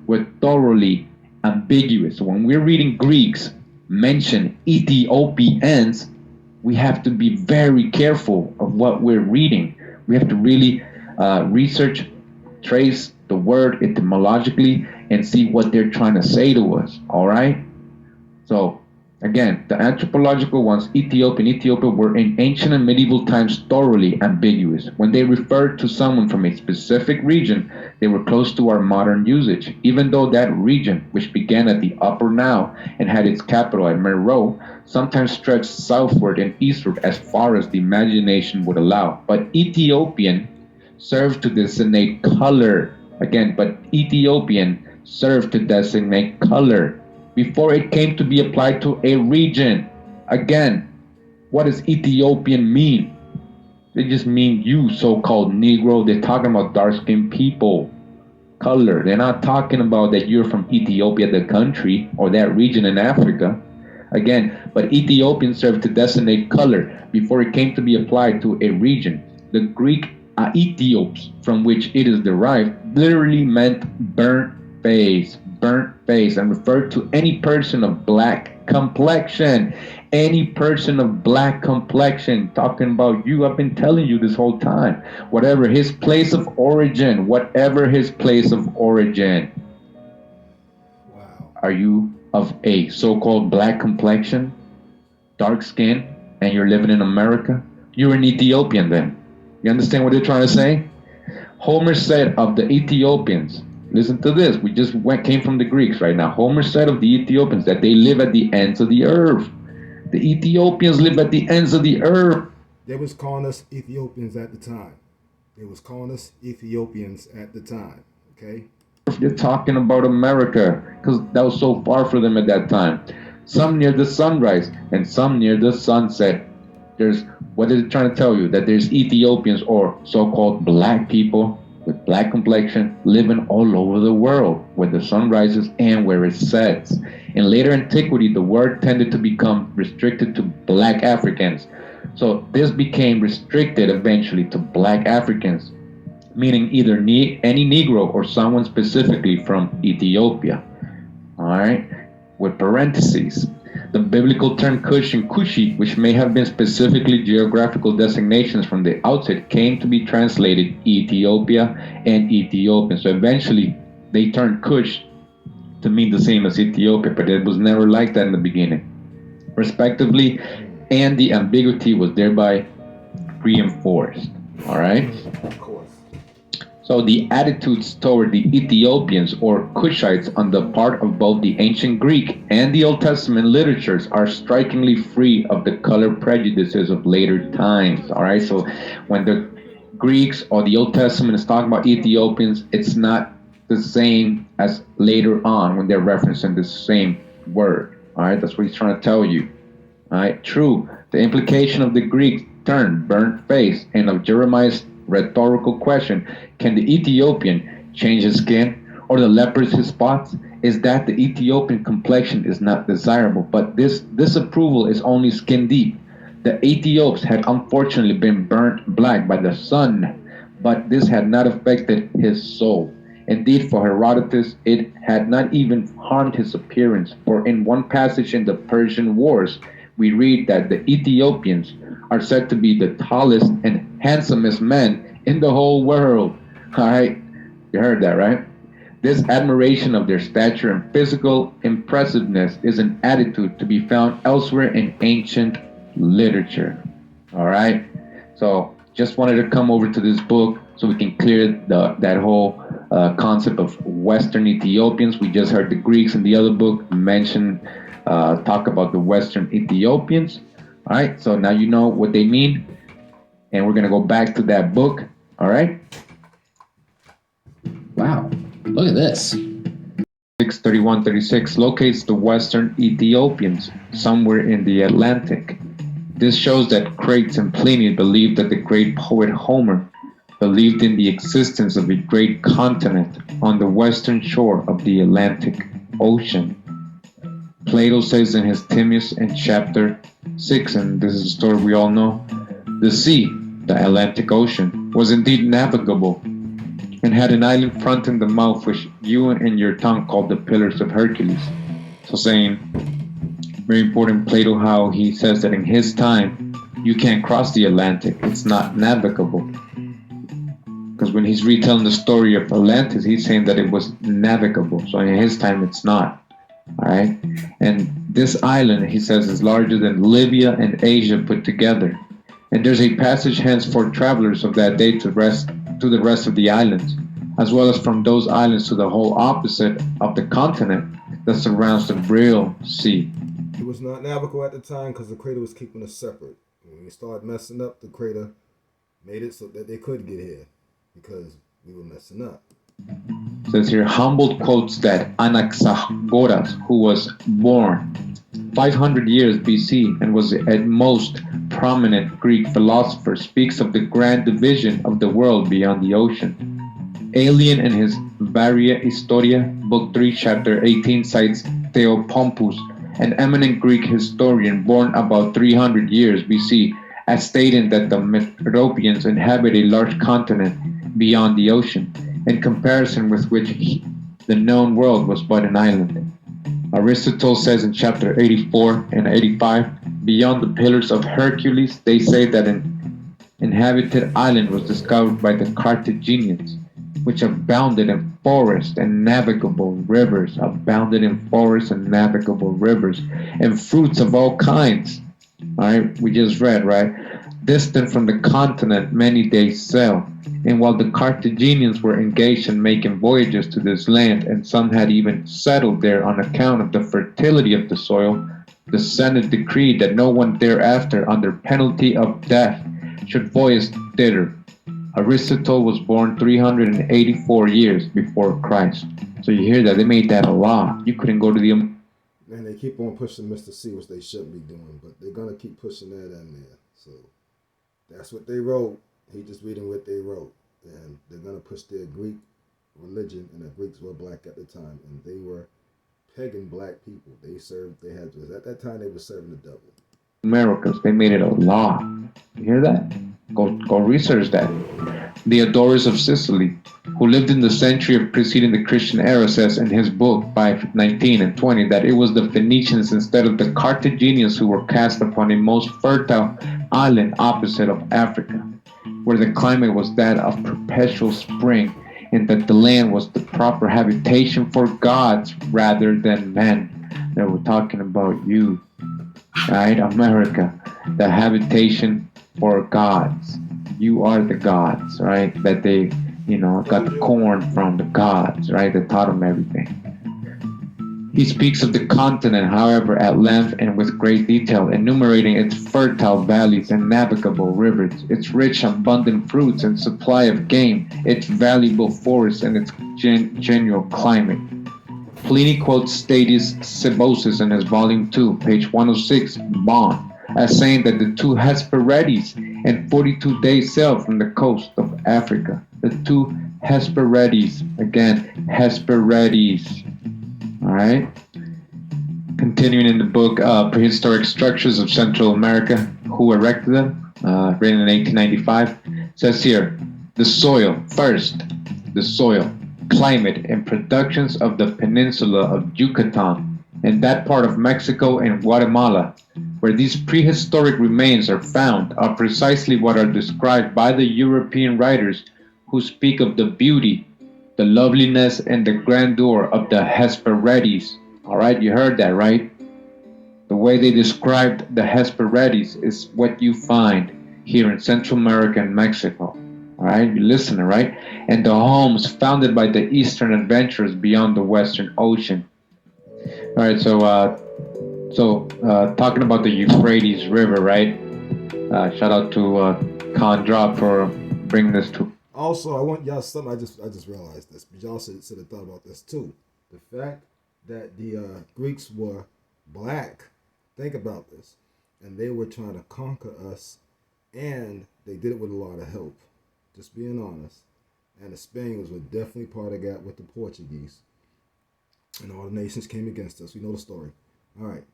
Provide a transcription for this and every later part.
were thoroughly ambiguous. When we're reading Greeks mention Ethiopians, we have to be very careful of what we're reading. We have to really research, trace the word etymologically, and see what they're trying to say to us. All right? So, again, the anthropological ones, Ethiopia, were in ancient and medieval times thoroughly ambiguous. When they referred to someone from a specific region, they were close to our modern usage, even though that region, which began at the Upper Nile and had its capital at Meroe, sometimes stretched southward and eastward as far as the imagination would allow. But Ethiopian served to designate color. Again, but Ethiopian served to designate color before it came to be applied to a region. Again, what does Ethiopian mean? They just mean you, so-called Negro. They're talking about dark-skinned people, color. They're not talking about that you're from Ethiopia, the country, or that region in Africa. Again, but Ethiopian served to designate color before it came to be applied to a region. The Greek Aethiopes, from which it is derived, literally meant burnt face, and referred to any person of black complexion. Any person of black complexion, talking about you. I've been telling you this whole time. Whatever his place of origin, Wow. Are you of a so-called black complexion, dark skin, and you're living in America? You're an Ethiopian then. You understand what they're trying to say? Homer said of the Ethiopians, listen to this, came from the Greeks right now. Homer said of the Ethiopians that they live at the ends of the earth. The Ethiopians live at the ends of the earth. They was calling us Ethiopians at the time. Okay? They're talking about America because that was so far for them at that time. Some near the sunrise and some near the sunset. What is it trying to tell you? That there's Ethiopians or so-called black people with black complexion living all over the world where the sun rises and where it sets. In later antiquity, the word tended to become restricted to black Africans. So this became restricted eventually to black Africans, meaning either any Negro or someone specifically from Ethiopia. All right, with parentheses. The biblical term Cush and Cushi, which may have been specifically geographical designations from the outset, came to be translated Ethiopia and Ethiopian. So eventually they turned Cush to mean the same as Ethiopia, but it was never like that in the beginning, respectively, and the ambiguity was thereby reinforced. All right? Of course. So the attitudes toward the Ethiopians or Cushites on the part of both the ancient Greek and the Old Testament literatures are strikingly free of the color prejudices of later times. All right, so when the Greeks or the Old Testament is talking about Ethiopians, it's not the same as later on when they're referencing the same word. All right, that's what he's trying to tell you. All right, true. The implication of the Greek term burnt face and of Jeremiah's rhetorical question, can the Ethiopian change his skin or the lepers his spots, is that the Ethiopian complexion is not desirable, but this approval is only skin deep. The Ethiops had unfortunately been burnt black by the sun, but this had not affected his soul. Indeed, for Herodotus, it had not even harmed his appearance, for in one passage in the Persian Wars, we read that the Ethiopians are said to be the tallest and handsomest men in the whole world. All right, you heard that, right? This admiration of their stature and physical impressiveness is an attitude to be found elsewhere in ancient literature. All right, so just wanted to come over to this book so we can clear that whole concept of Western Ethiopians. We just heard the Greeks in the other book talk about the Western Ethiopians. All right, so now you know what they mean, and we're going to go back to that book. All right? Wow, look at this. 631-36 locates the Western Ethiopians somewhere in the Atlantic. This shows that Crates and Pliny believed that the great poet Homer believed in the existence of a great continent on the western shore of the Atlantic Ocean. Plato says in his Timaeus in chapter 6, and this is a story we all know, the sea, the Atlantic Ocean, was indeed navigable and had an island front in the mouth which you and your tongue called the Pillars of Hercules. So saying, very important Plato, how he says that in his time you can't cross the Atlantic. It's not navigable. Because when he's retelling the story of Atlantis, he's saying that it was navigable. So in his time it's not. Alright? And this island, he says, is larger than Libya and Asia put together. And there's a passage hence for travelers of that day to the rest of the islands, as well as from those islands to the whole opposite of the continent that surrounds the real sea. It was not navigable at the time because the crater was keeping us separate. When we started messing up, the crater made it so that they could get here because we were messing up. It says here, Humboldt quotes that Anaxagoras, who was born 500 years BC and was at most prominent Greek philosopher, speaks of the grand division of the world beyond the ocean. Alien in his Varia Historia, Book 3, Chapter 18, cites Theopompus, an eminent Greek historian born about 300 years BC, as stating that the Meropians inhabit a large continent beyond the ocean, in comparison with which the known world was but an island. Aristotle says in chapter 84 and 85, beyond the Pillars of Hercules, they say that an inhabited island was discovered by the Carthaginians, which abounded in forests and navigable rivers, and fruits of all kinds. Alright, we just read, right? Distant from the continent many days sail. And while the Carthaginians were engaged in making voyages to this land, and some had even settled there on account of the fertility of the soil, the Senate decreed that no one thereafter, under penalty of death, should voyage thither. Aristotle was born 384 years before Christ. So you hear that? They made that a law. You couldn't go to the... And they keep on pushing Mr. C, which they shouldn't be doing, but they're going to keep pushing that in there. So that's what they wrote. He just reading what they wrote. And they're going to push their Greek religion, and the Greeks were black at the time, and they were pagan black people. At that time, they were serving the devil. Americas, they made it a law. You hear that? Go research that. The Adorers of Sicily, who lived in the century preceding the Christian era, says in his book 519 and 20 that it was the Phoenicians instead of the Carthaginians who were cast upon a most fertile island opposite of Africa, where the climate was that of perpetual spring, and that the land was the proper habitation for gods rather than men. They were talking about you, right? America, the habitation for gods. You are the gods, right? That they, got the corn from the gods, right? That taught them everything. He speaks of the continent, however, at length and with great detail, enumerating its fertile valleys and navigable rivers, its rich, abundant fruits and supply of game, its valuable forests, and its genial climate. Pliny quotes Statius Sebosus in his volume 2, page 106, Bonn, as saying that the two Hesperides and 42 days sail from the coast of Africa. The two Hesperides, again, Hesperides. Alright? Continuing in the book, Prehistoric Structures of Central America, Who Erected Them, written in 1895, says here, the soil, climate, and productions of the peninsula of Yucatan, and that part of Mexico and Guatemala, where these prehistoric remains are found, are precisely what are described by the European writers who speak of the beauty, the loveliness, and the grandeur of the Hesperides. Alright, you heard that, right? The way they described the Hesperides is what you find here in Central America and Mexico. Alright, you listening, right? And the homes founded by the Eastern adventurers beyond the Western Ocean. Alright, so talking about the Euphrates River, right? Shout out to Con Drop for bringing this to. Also, I want y'all something. I just realized this, but y'all should have thought about this too. The fact that the Greeks were black. Think about this, and they were trying to conquer us, and they did it with a lot of help. Just being honest. And the Spaniards were definitely part of that with the Portuguese, and all the nations came against us. We know the story. All right.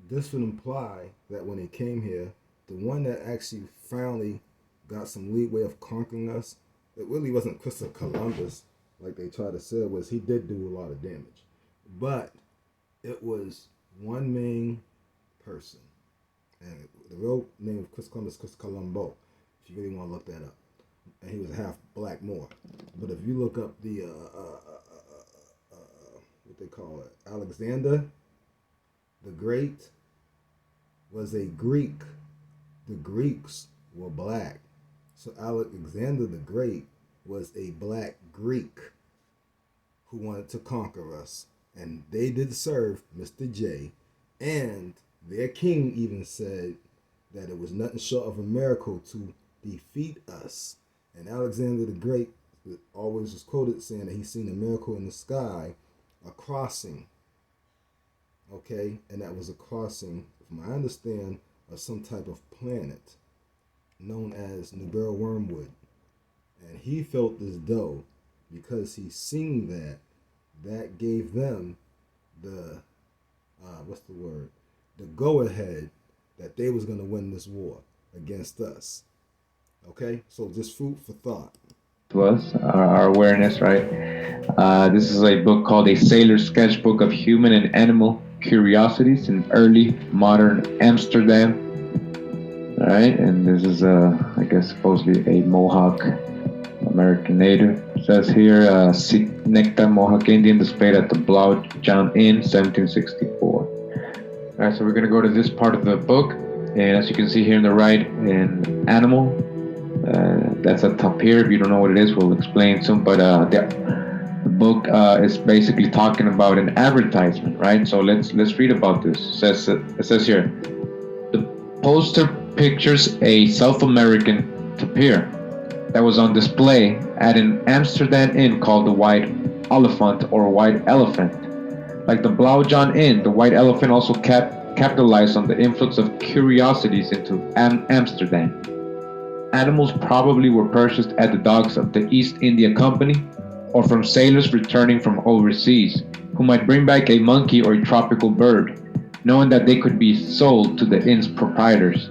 This would imply that when they came here, the one that actually finally got some leeway of conquering us it really wasn't Christopher Columbus like they tried to say it was. He did do a lot of damage, but it was one main person, and the real name of Chris Columbus is Chris Colombo. If you really want to look that up, and he was half black Moor. But if you look up the what they call it, Alexander the Great was a Greek. The Greeks were black. So Alexander the Great was a black Greek who wanted to conquer us. And they did serve Mr. J. And their king even said that it was nothing short of a miracle to defeat us. And Alexander the Great always was quoted saying that he's seen a miracle in the sky, a crossing. Okay? And that was a crossing, from I understand, of some type of planet known as Nibiru Wormwood. And he felt as though, because he seen that, that gave them the, the go-ahead that they was going to win this war against us. Okay? So just food for thought. To us, our awareness, right? This is a book called A Sailor's Sketchbook of Human and Animal Curiosities in Early Modern Amsterdam. All right, and this is, I guess, supposedly a Mohawk American native. It says here, Necta Mohawk Indian displayed at the Blau John Inn, 1764. All right, so we're going to go to this part of the book. And as you can see here on the right, in animal, that's a tapir. If you don't know what it is, we'll explain soon. But the book is basically talking about an advertisement, right? So let's read about this. It says here, the poster pictures a South American tapir that was on display at an Amsterdam inn called the White Elephant or White Elephant. Like the Blau John Inn, the White Elephant also capitalized on the influx of curiosities into Amsterdam. Animals probably were purchased at the docks of the East India Company or from sailors returning from overseas, who might bring back a monkey or a tropical bird, knowing that they could be sold to the inn's proprietors.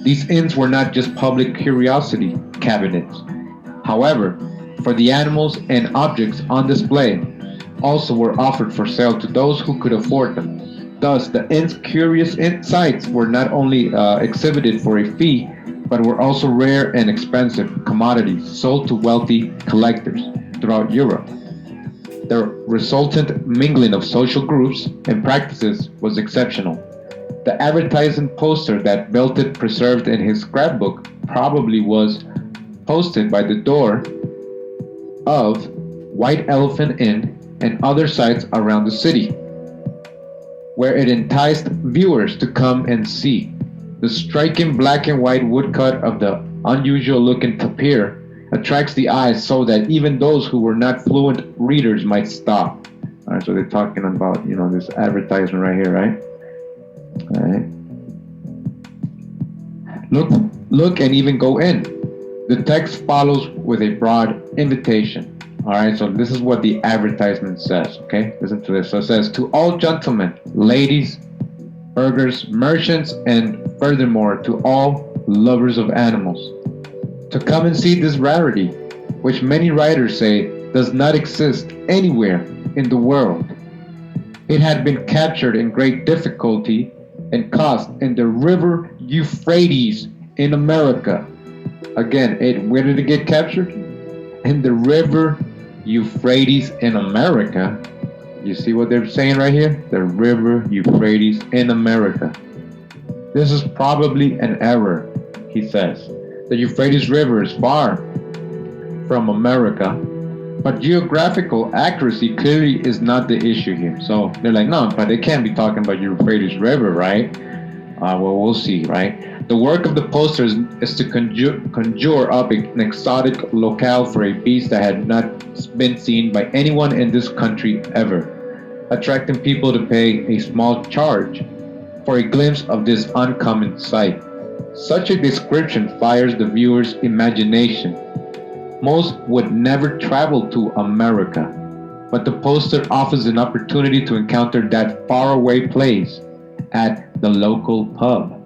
These inns were not just public curiosity cabinets. However, for the animals and objects on display also were offered for sale to those who could afford them. Thus, the inn's curious sights were not only exhibited for a fee, but were also rare and expensive commodities sold to wealthy collectors throughout Europe. The resultant mingling of social groups and practices was exceptional. The advertising poster that Belted preserved in his scrapbook probably was posted by the door of White Elephant Inn and other sites around the city, where it enticed viewers to come and see. The striking black and white woodcut of the unusual looking tapir attracts the eyes so that even those who were not fluent readers might stop. All right, so they're talking about, this advertisement right here, right? All right. Look and even go in. The text follows with a broad invitation. All right, so this is what the advertisement says, okay? Listen to this. So it says, to all gentlemen, ladies, burghers, merchants, and furthermore, to all lovers of animals, to come and see this rarity, which many writers say does not exist anywhere in the world. It had been captured in great difficulty and cost in the river Euphrates in America. Again, where did it get captured? In the river Euphrates in America. You see what they're saying right here? The river Euphrates in America. This is probably an error, he says. The Euphrates River is far from America, but geographical accuracy clearly is not the issue here. So they're like, no, but they can't be talking about Euphrates River, right? Well, we'll see, right? The work of the posters is to conjure up an exotic locale for a beast that had not been seen by anyone in this country ever, attracting people to pay a small charge for a glimpse of this uncommon sight. Such a description fires the viewer's imagination. Most would never travel to America, but the poster offers an opportunity to encounter that faraway place at the local pub.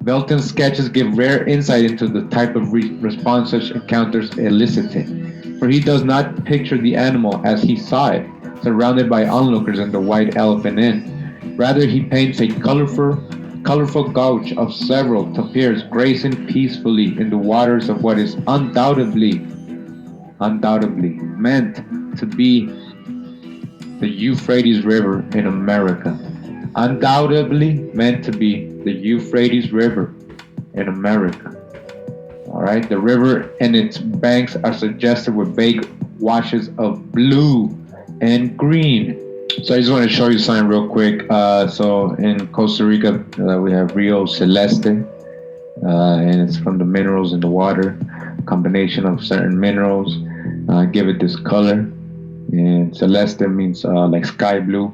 Belton's sketches give rare insight into the type of response such encounters elicited, for he does not picture the animal as he saw it, surrounded by onlookers in the White Elephant Inn. Rather, he paints a colorful gouge of several tapirs grazing peacefully in the waters of what is undoubtedly meant to be the Euphrates River in America. Undoubtedly meant to be the Euphrates River in America. All right, the river and its banks are suggested with vague washes of blue and green. So I just want to show you something real quick. So in Costa Rica, we have Rio Celeste, and it's from the minerals in the water, combination of certain minerals give it this color. And celeste means like sky blue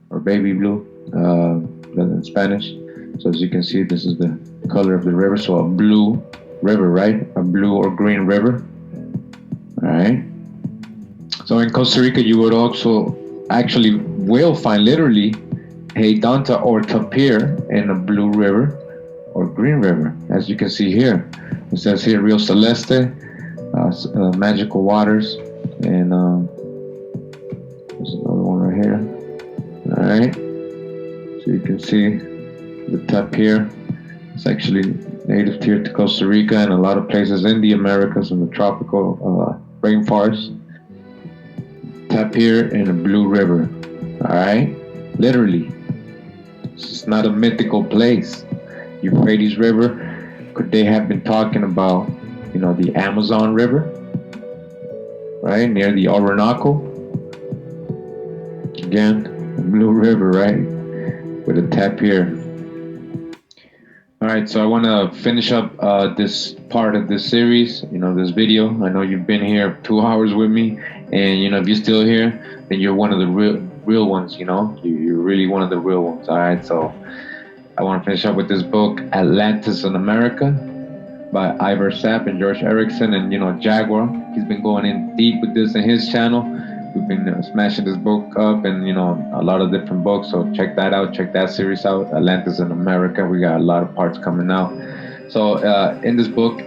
or baby blue in Spanish. So as you can see, this is the color of the river. So a blue river, right? A blue or green river. All right. So in Costa Rica, you would also actually will find literally a danta or tapir in a blue river or green river, as you can see here. It says here Rio Celeste, magical waters, and there's another one right here. All right, so you can see the tapir. It's actually native here to Costa Rica and a lot of places in the Americas in the tropical rainforest. Tapir in a blue river. All right, literally. It's not a mythical place. Euphrates River. Could they have been talking about, the Amazon River, right, near the Orinoco? Again, the Blue River, right, with a tapir. All right, so I want to finish up this part of this series, this video. I know you've been here 2 hours with me, and if you're still here, then you're one of the real ones. You're really one of the real ones. All right, so I want to finish up with this book, Atlantis in America, by Ivor Sapp and George Erickson, and Jaguar. He's been going in deep with this in his channel. We've been smashing this book up, and a lot of different books. So check that out. Check that series out, Atlantis in America. We got a lot of parts coming out. So in this book,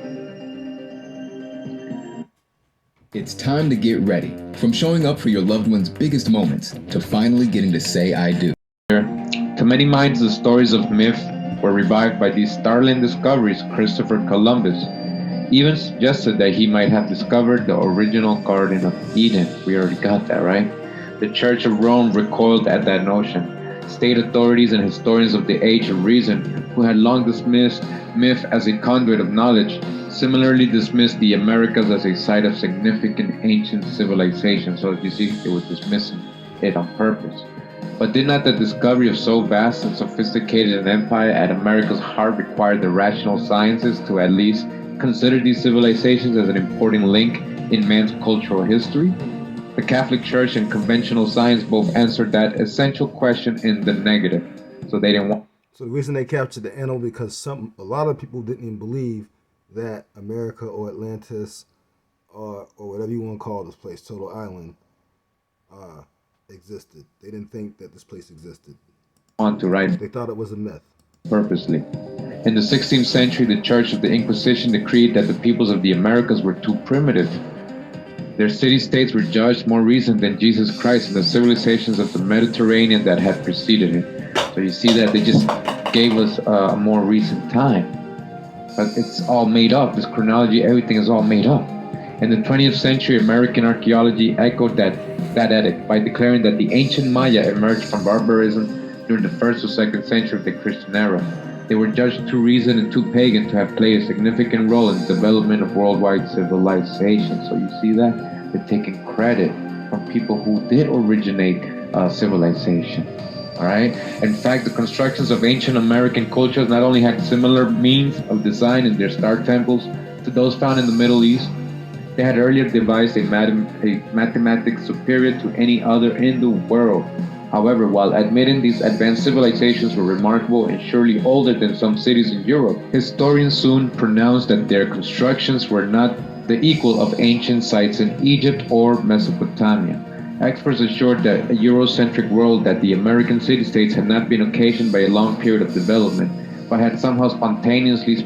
it's time to get ready. From showing up for your loved one's biggest moments to finally getting to say I do. To many minds, the stories of myth were revived by these startling discoveries. Christopher Columbus even suggested that he might have discovered the original Garden of Eden. We already got that, right? The Church of Rome recoiled at that notion. State authorities and historians of the Age of Reason, who had long dismissed myth as a conduit of knowledge, similarly dismissed the Americas as a site of significant ancient civilization. So as you see, they were dismissing it on purpose. But did not the discovery of so vast and sophisticated an empire at America's heart require the rational sciences to at least consider these civilizations as an important link in man's cultural history? The Catholic Church and conventional science both answered that essential question in the negative. So they didn't want. So the reason they captured the animal because a lot of people didn't even believe that America or Atlantis or whatever you want to call this place, Total Island, existed. They didn't think that this place existed. On to write. They thought it was a myth. Purposely. In the 16th century, the Church of the Inquisition decreed that the peoples of the Americas were too primitive. Their city-states were judged more recent than Jesus Christ and the civilizations of the Mediterranean that had preceded it. So you see that they just gave us a more recent time. But it's all made up. This chronology, everything is all made up. In the 20th century, American archaeology echoed that edict by declaring that the ancient Maya emerged from barbarism during the 1st or 2nd century of the Christian era. They were judged too reasoned and too pagan to have played a significant role in the development of worldwide civilization. So you see that? They're taking credit from people who did originate civilization. All right. In fact, the constructions of ancient American cultures not only had similar means of design in their star temples to those found in the Middle East, they had earlier devised a mathematics superior to any other in the world. However, while admitting these advanced civilizations were remarkable and surely older than some cities in Europe, historians soon pronounced that their constructions were not the equal of ancient sites in Egypt or Mesopotamia. Experts assured the Eurocentric world that the American city-states had not been occasioned by a long period of development, but had somehow spontaneously